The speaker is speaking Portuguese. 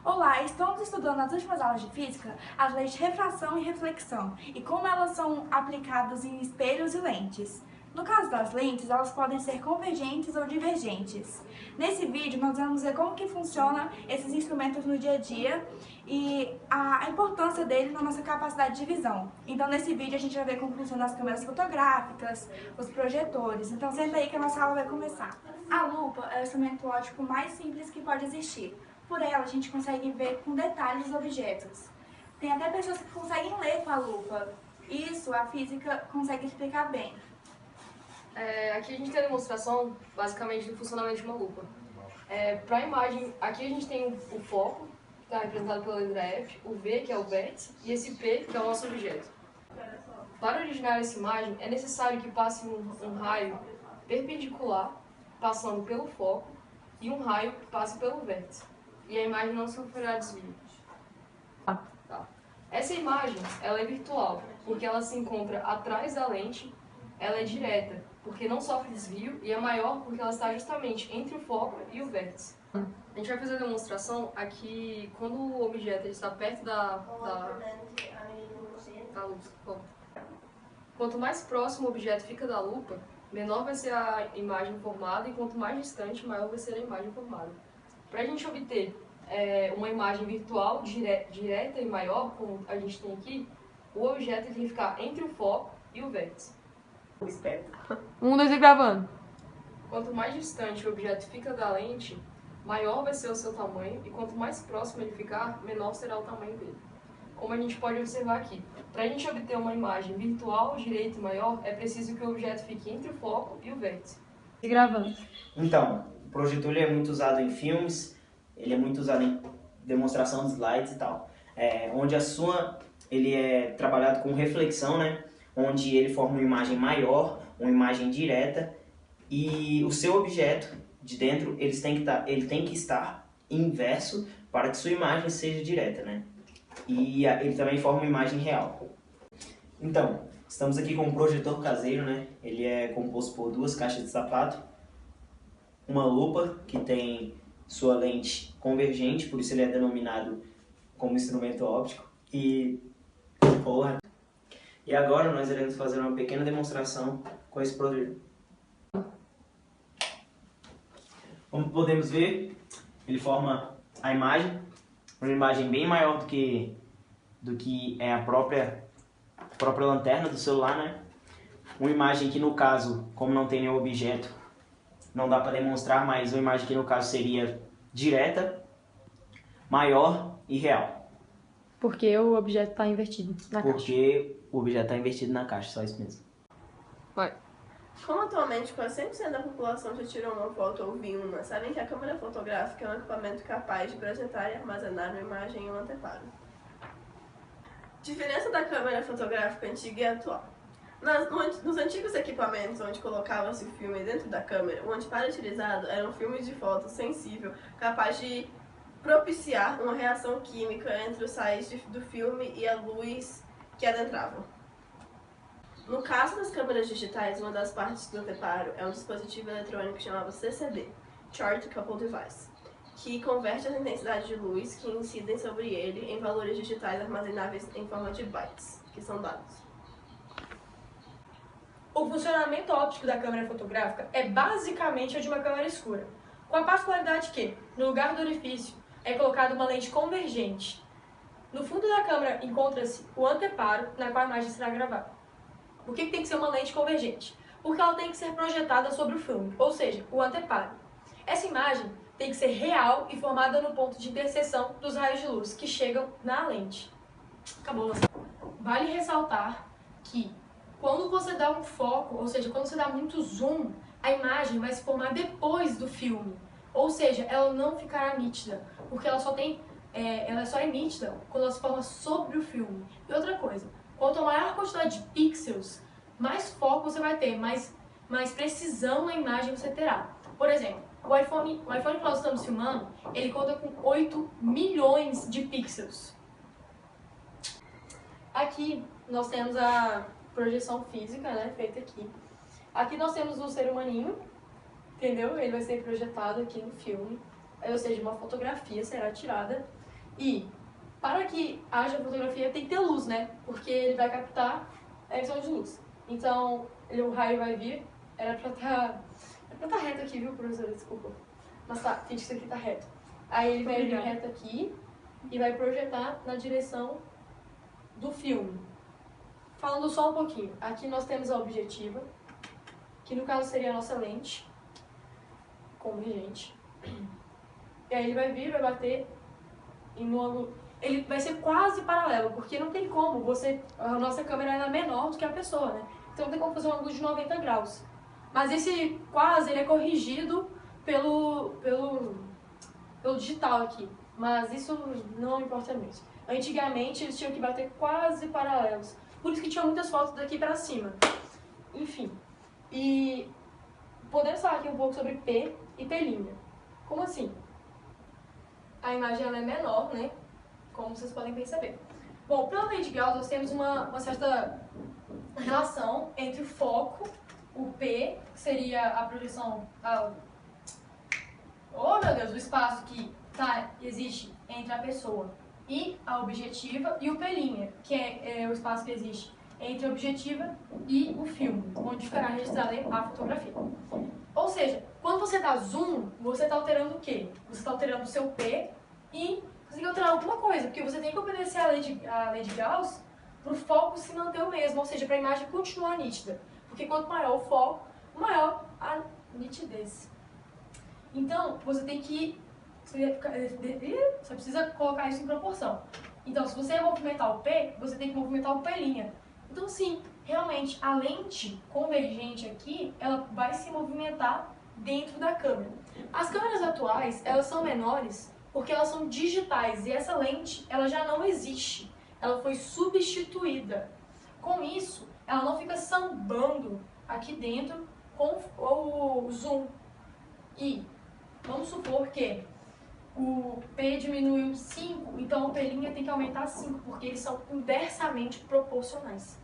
Olá, estamos estudando nas últimas aulas de física as leis de refração e reflexão e como elas são aplicadas em espelhos e lentes. No caso das lentes, elas podem ser convergentes ou divergentes. Nesse vídeo, nós vamos ver como que funcionam esses instrumentos no dia a dia e a importância deles na nossa capacidade de visão. Então, nesse vídeo, a gente vai ver como funcionam as câmeras fotográficas, os projetores. Então, senta aí que a nossa aula vai começar. A lupa é o instrumento óptico mais simples que pode existir. Por ela, a gente consegue ver com detalhes os objetos. Tem até pessoas que conseguem ler com a lupa. Isso a física consegue explicar bem. Aqui a gente tem a demonstração, basicamente, do funcionamento de uma lupa. Para a imagem, aqui a gente tem o foco, que está representado pela letra F, o V, que é o vértice, e esse P, que é o nosso objeto. Para originar essa imagem, é necessário que passe um raio perpendicular, passando pelo foco, e um raio que passe pelo vértice. E a imagem não sofrerá desvio. Tá. Essa imagem, ela é virtual, porque ela se encontra atrás da lente. Ela é direta, porque não sofre desvio, e é maior porque ela está justamente entre o foco e o vértice. A gente vai fazer a demonstração aqui quando o objeto está perto da luz. Quanto mais próximo o objeto fica da lupa, menor vai ser a imagem formada, e quanto mais distante, maior vai ser a imagem formada. Para a gente obter uma imagem virtual direta e maior, como a gente tem aqui, o objeto tem que ficar entre o foco e o vértice. 1, 2 e gravando. Quanto mais distante o objeto fica da lente, maior vai ser o seu tamanho, e quanto mais próximo ele ficar, menor será o tamanho dele. Como a gente pode observar aqui, para a gente obter uma imagem virtual, direita e maior, é preciso que o objeto fique entre o foco e o vértice. E gravando. Então, o projetor ele é muito usado em filmes, ele é muito usado em demonstração de slides e tal. Onde ele é trabalhado com reflexão, né? Onde ele forma uma imagem maior, uma imagem direta, e o seu objeto de dentro ele tem que estar inverso para que sua imagem seja direta, né? E ele também forma uma imagem real. Então, estamos aqui com um projetor caseiro, né? Ele é composto por 2 caixas de sapato, uma lupa que tem sua lente convergente, por isso ele é denominado como instrumento óptico, e agora nós iremos fazer uma pequena demonstração com esse projetor. Como podemos ver, ele forma a imagem, uma imagem bem maior do que é a própria lanterna do celular, né? Uma imagem que, no caso, como não tem nenhum objeto, não dá para demonstrar, mas uma imagem que, no caso, seria direta, maior e real. Porque o objeto está invertido na caixa. Porque o objeto está invertido na caixa, só isso mesmo. Vai. Como atualmente quase 100% da população já tirou uma foto ou viu uma, sabem que a câmera fotográfica é um equipamento capaz de projetar e armazenar uma imagem em um anteparo. Diferença da câmera fotográfica antiga e atual. Nos antigos equipamentos onde colocava-se o filme dentro da câmera, o anteparo utilizado era um filme de foto sensível, capaz de propiciar uma reação química entre os sais do filme e a luz que adentrava. No caso das câmeras digitais, uma das partes do anteparo é um dispositivo eletrônico chamado CCD, Charge Coupled Device, que converte a intensidade de luz que incidem sobre ele em valores digitais armazenáveis em forma de bytes, que são dados. O funcionamento óptico da câmera fotográfica é basicamente o de uma câmera escura, com a particularidade que, no lugar do orifício, é colocada uma lente convergente. No fundo da câmera encontra-se o anteparo, na qual a imagem será gravada. Por que tem que ser uma lente convergente? Porque ela tem que ser projetada sobre o filme, ou seja, o anteparo. Essa imagem tem que ser real e formada no ponto de interseção dos raios de luz que chegam na lente. Acabou. Vale ressaltar que quando você dá um foco, ou seja, quando você dá muito zoom, a imagem vai se formar depois do filme. Ou seja, ela não ficará nítida, porque ela só é nítida quando ela se forma sobre o filme. E outra coisa, quanto maior a quantidade de pixels, mais foco você vai ter, mais precisão na imagem você terá. Por exemplo, o iPhone que nós estamos filmando, ele conta com 8 milhões de pixels. Aqui nós temos a projeção física, né, feita aqui. Aqui nós temos o ser humaninho, entendeu? Ele vai ser projetado aqui no filme, ou seja, uma fotografia será tirada. E para que haja fotografia tem que ter luz, né? Porque ele vai captar a emissão de luz. Então, o raio vai vir, era pra tá reto aqui, viu, professora? Desculpa. Mas tá, finge que isso aqui tá reto. Aí ele vai vir reto aqui e vai projetar na direção do filme. Falando só um pouquinho, aqui nós temos a objetiva, que no caso seria a nossa lente convergente. E aí ele vai vir, vai bater em um ângulo. Ele vai ser quase paralelo, porque não tem como a nossa câmera é menor do que a pessoa, né? Então não tem como fazer um ângulo de 90 graus. Mas esse quase, ele é corrigido pelo digital aqui. Mas isso não importa mesmo. Antigamente eles tinham que bater quase paralelos. Por isso que tinha muitas fotos daqui pra cima. Enfim. E podemos falar aqui um pouco sobre P e P'. Como assim? A imagem ela é menor, né? Como vocês podem perceber. Bom, pela lei de Gauss, nós temos uma certa relação entre o foco, o P, que seria a projeção... Oh, meu Deus, o espaço que existe entre a pessoa e a objetiva, e o P', que é o espaço que existe entre a objetiva e o filme, onde ficará registrada a fotografia. Ou seja, quando você dá zoom, você está alterando o quê? Você está alterando o seu P e você tem que alterar alguma coisa, porque você tem que obedecer a lei de Gauss para o foco se manter o mesmo, ou seja, para a imagem continuar nítida. Porque quanto maior o foco, maior a nitidez. Então, você tem que... Você precisa colocar isso em proporção. Então, se você movimentar o P, você tem que movimentar o P'. Então, sim, realmente, a lente convergente aqui, ela vai se movimentar dentro da câmera. As câmeras atuais, elas são menores porque elas são digitais e essa lente, ela já não existe. Ela foi substituída. Com isso, ela não fica sambando aqui dentro com o zoom. E vamos supor que o P diminuiu 5, então o P' tem que aumentar 5, porque eles são inversamente proporcionais.